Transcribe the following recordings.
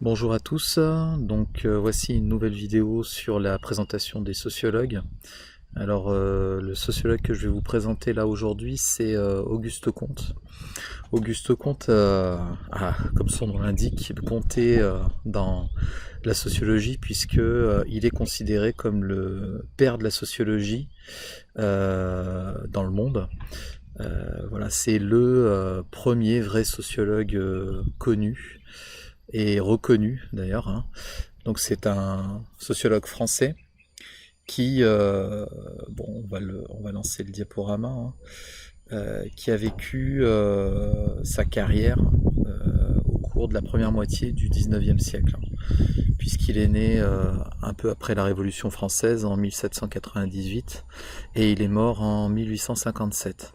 Bonjour à tous, voici une nouvelle vidéo sur la présentation des sociologues. Alors le sociologue que je vais vous présenter là aujourd'hui, c'est Auguste Comte. Auguste Comte a, comme son nom l'indique, compté dans la sociologie puisque il est considéré comme le père de la sociologie dans le monde. Voilà, c'est le premier vrai sociologue connu et reconnu d'ailleurs, hein. Donc c'est un sociologue français qui, on va lancer le diaporama, hein, qui a vécu sa carrière au cours de la première moitié du 19e siècle, hein, puisqu'il est né un peu après la Révolution française en 1798 et il est mort en 1857.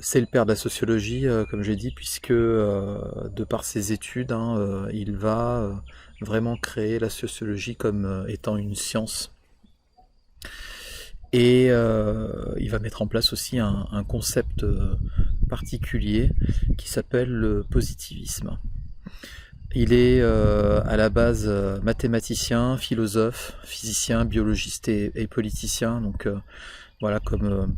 C'est le père de la sociologie, comme j'ai dit, puisque de par ses études, hein, il va vraiment créer la sociologie comme étant une science. Et il va mettre en place aussi un concept particulier qui s'appelle le positivisme. Il est à la base mathématicien, philosophe, physicien, biologiste et politicien, donc voilà, comme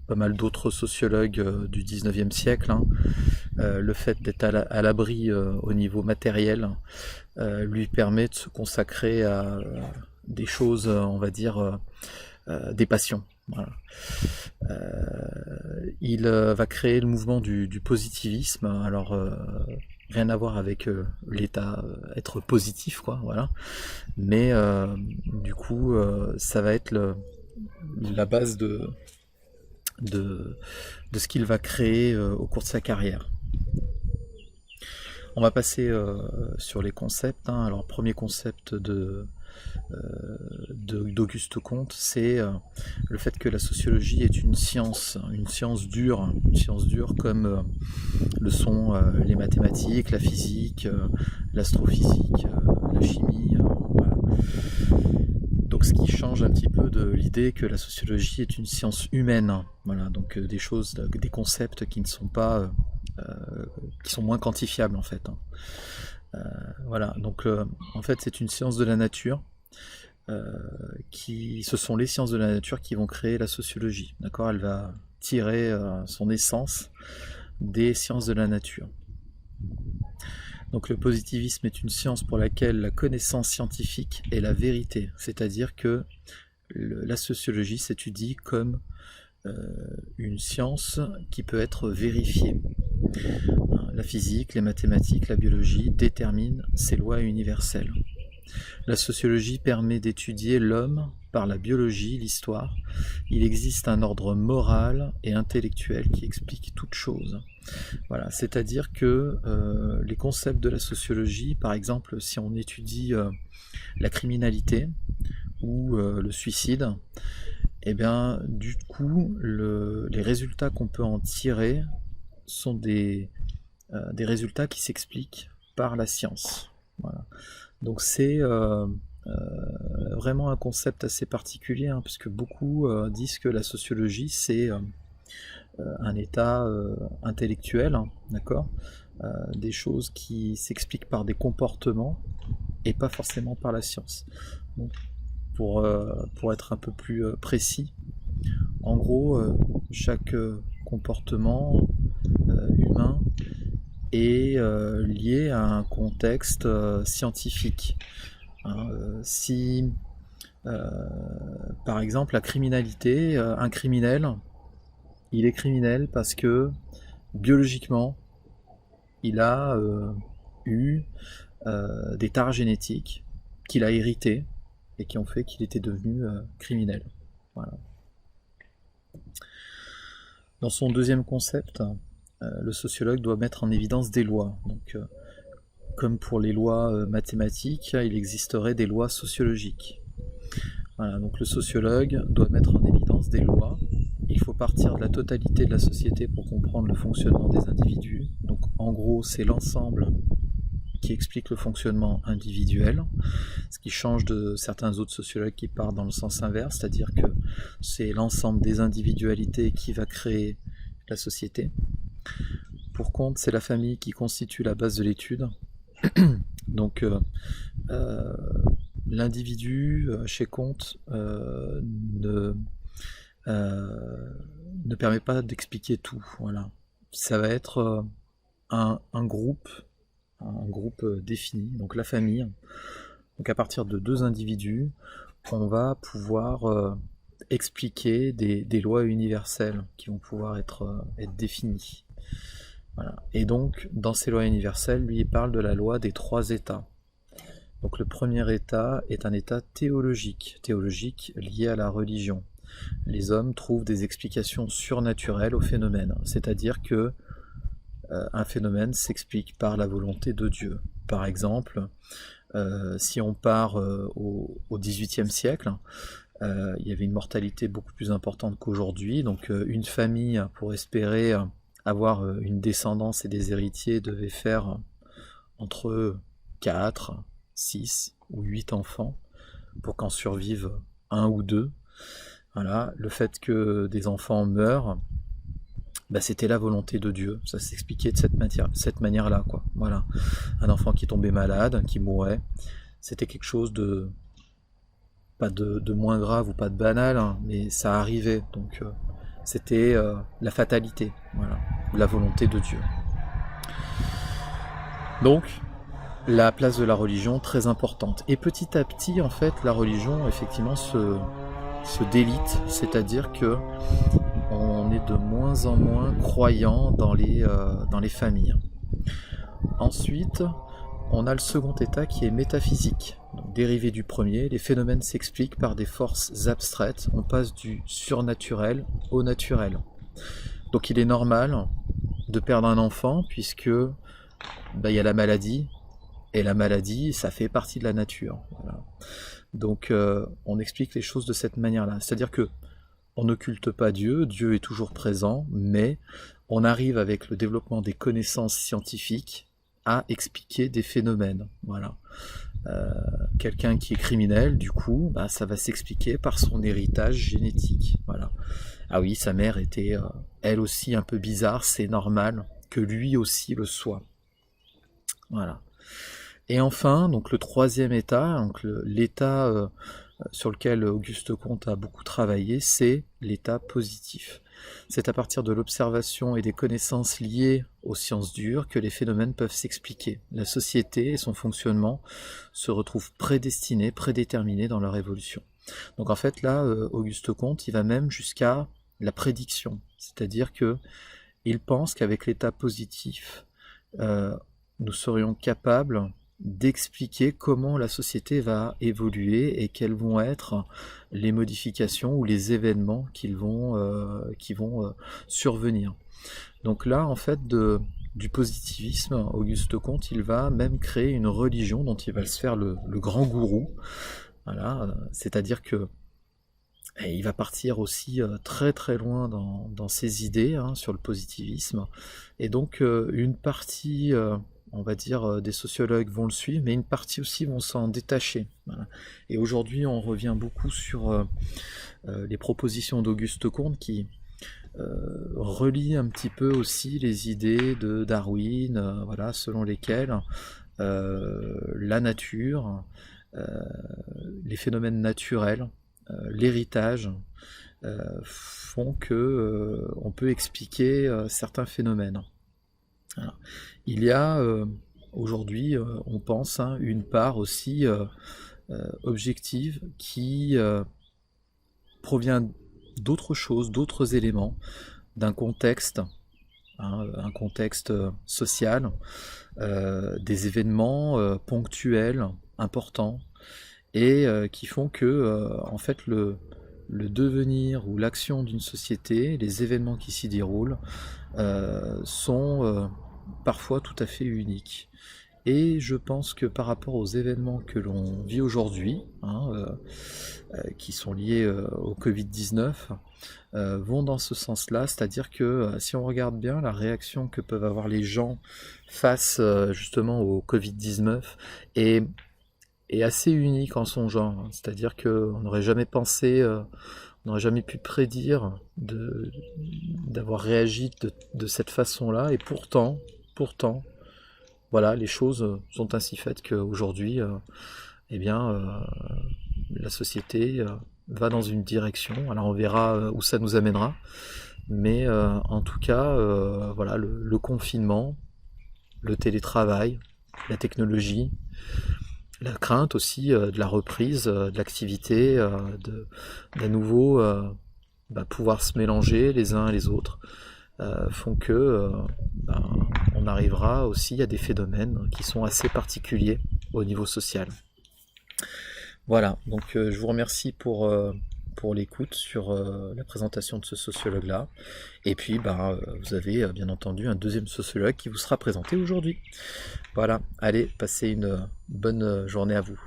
pas mal d'autres sociologues du 19e siècle, hein. Le fait d'être à l'abri au niveau matériel lui permet de se consacrer à des choses, on va dire, des passions. Voilà. Il va créer le mouvement du positivisme. Alors, rien à voir avec l'état être positif, quoi, voilà. Mais du coup, ça va être la base de ce qu'il va créer au cours de sa carrière. On va passer sur les concepts, hein. Alors, premier concept d'Auguste Comte, c'est le fait que la sociologie est une science dure, comme le sont les mathématiques, la physique, l'astrophysique, la chimie. Voilà. Donc ce qui change un petit peu de l'idée que la sociologie est une science humaine. Voilà, donc des choses, des concepts qui ne sont pas, qui sont moins quantifiables en fait, hein. Voilà, donc en fait c'est une science de la nature. Ce sont les sciences de la nature qui vont créer la sociologie. D'accord, elle va tirer son essence des sciences de la nature. Donc le positivisme est une science pour laquelle la connaissance scientifique est la vérité, c'est-à-dire que la sociologie s'étudie comme une science qui peut être vérifiée. La physique, les mathématiques, la biologie déterminent ces lois universelles. La sociologie permet d'étudier l'homme par la biologie, l'histoire. Il existe un ordre moral et intellectuel qui explique toute chose. Voilà, c'est-à-dire que les concepts de la sociologie, par exemple, si on étudie la criminalité ou le suicide, eh bien, du coup, les résultats qu'on peut en tirer sont des résultats qui s'expliquent par la science. Voilà. Donc c'est vraiment un concept assez particulier, hein, puisque beaucoup disent que la sociologie c'est un état intellectuel, hein, d'accord, des choses qui s'expliquent par des comportements et pas forcément par la science. Donc, pour être un peu plus précis, en gros, chaque comportement humain est lié à un contexte scientifique. Hein, si, par exemple, la criminalité, un criminel, il est criminel parce que biologiquement, il a eu des tares génétiques qu'il a héritées et qui ont fait qu'il était devenu criminel. Voilà. Dans son deuxième concept, le sociologue doit mettre en évidence des lois. Donc, comme pour les lois mathématiques, il existerait des lois sociologiques. Voilà, donc le sociologue doit mettre en évidence des lois. Il faut partir de la totalité de la société pour comprendre le fonctionnement des individus. Donc en gros, c'est l'ensemble qui explique le fonctionnement individuel, ce qui change de certains autres sociologues qui partent dans le sens inverse, c'est-à-dire que c'est l'ensemble des individualités qui va créer la société. pour Comte, c'est la famille qui constitue la base de l'étude. Donc euh, l'individu chez Comte ne permet pas d'expliquer tout. Voilà. Ça va être un groupe défini, donc la famille. Donc à partir de deux individus, on va pouvoir expliquer des lois universelles qui vont pouvoir être définies. Voilà. Et donc, dans ces lois universelles, lui, il parle de la loi des trois états. Donc le premier état est un état théologique lié à la religion. Les hommes trouvent des explications surnaturelles aux phénomènes, c'est-à-dire que un phénomène s'explique par la volonté de Dieu. Par exemple, si on part au XVIIIe siècle, il y avait une mortalité beaucoup plus importante qu'aujourd'hui, donc une famille, pour espérer avoir une descendance et des héritiers, devait faire entre 4, 6 ou 8 enfants pour qu'en survivent un ou deux. Voilà. Le fait que des enfants meurent, c'était la volonté de Dieu. Ça s'expliquait de cette manière-là, quoi. Voilà. Un enfant qui tombait malade, qui mourait, c'était quelque chose de pas de moins grave ou pas de banal, hein, mais ça arrivait. Donc c'était la fatalité, voilà, la volonté de Dieu. Donc la place de la religion très importante. Et petit à petit, en fait, la religion effectivement se délite, c'est-à-dire que on est de moins en moins croyant dans les familles. Ensuite, on a le second état qui est métaphysique. Donc, dérivé du premier, les phénomènes s'expliquent par des forces abstraites. On passe du surnaturel au naturel. Donc il est normal de perdre un enfant puisque il y a la maladie, et la maladie, ça fait partie de la nature. Voilà. Donc on explique les choses de cette manière-là. C'est-à-dire que on n'occulte pas Dieu, Dieu est toujours présent, mais on arrive avec le développement des connaissances scientifiques à expliquer des phénomènes. Voilà. Quelqu'un qui est criminel, du coup, ça va s'expliquer par son héritage génétique. Voilà. Ah oui, sa mère était elle aussi un peu bizarre, c'est normal que lui aussi le soit. Voilà. Et enfin, donc le troisième état, donc l'état sur lequel Auguste Comte a beaucoup travaillé, c'est l'état positif. C'est à partir de l'observation et des connaissances liées aux sciences dures que les phénomènes peuvent s'expliquer. La société et son fonctionnement se retrouvent prédéterminés dans leur évolution. Donc en fait là, Auguste Comte, il va même jusqu'à la prédiction, c'est-à-dire que il pense qu'avec l'état positif, nous serions capables d'expliquer comment la société va évoluer et quelles vont être les modifications ou les événements qui vont survenir. Donc là, en fait, du positivisme, Auguste Comte, il va même créer une religion dont il va se faire le grand gourou. Voilà, c'est-à-dire que il va partir aussi très très loin dans ses idées sur le positivisme. Et donc une partie on va dire, des sociologues vont le suivre, mais une partie aussi vont s'en détacher. Voilà. Et aujourd'hui, on revient beaucoup sur les propositions d'Auguste Comte qui relient un petit peu aussi les idées de Darwin, voilà, selon lesquelles la nature, les phénomènes naturels, l'héritage font que on peut expliquer certains phénomènes. Voilà. Il y a aujourd'hui, on pense, une part aussi objective qui provient d'autres choses, d'autres éléments, d'un contexte, un contexte social, des événements ponctuels, importants, et qui font que, en fait, le devenir ou l'action d'une société, les événements qui s'y déroulent, sont parfois tout à fait uniques. Et je pense que par rapport aux événements que l'on vit aujourd'hui, qui sont liés au Covid-19, vont dans ce sens-là, c'est-à-dire que si on regarde bien la réaction que peuvent avoir les gens face justement au Covid-19 est assez unique en son genre, c'est-à-dire qu'on n'aurait jamais pensé On n'aurait jamais pu prédire d'avoir réagi de cette façon-là, et pourtant, voilà, les choses sont ainsi faites qu'aujourd'hui, eh bien, la société va dans une direction. Alors on verra où ça nous amènera, mais en tout cas, voilà, le confinement, le télétravail, la technologie, la crainte aussi de la reprise de l'activité, d'à nouveau pouvoir se mélanger les uns et les autres, font que on arrivera aussi à des phénomènes qui sont assez particuliers au niveau social. Voilà, donc je vous remercie pour l'écoute sur la présentation de ce sociologue-là. Et puis, vous avez bien entendu un deuxième sociologue qui vous sera présenté aujourd'hui. Voilà, allez, passez une bonne journée à vous.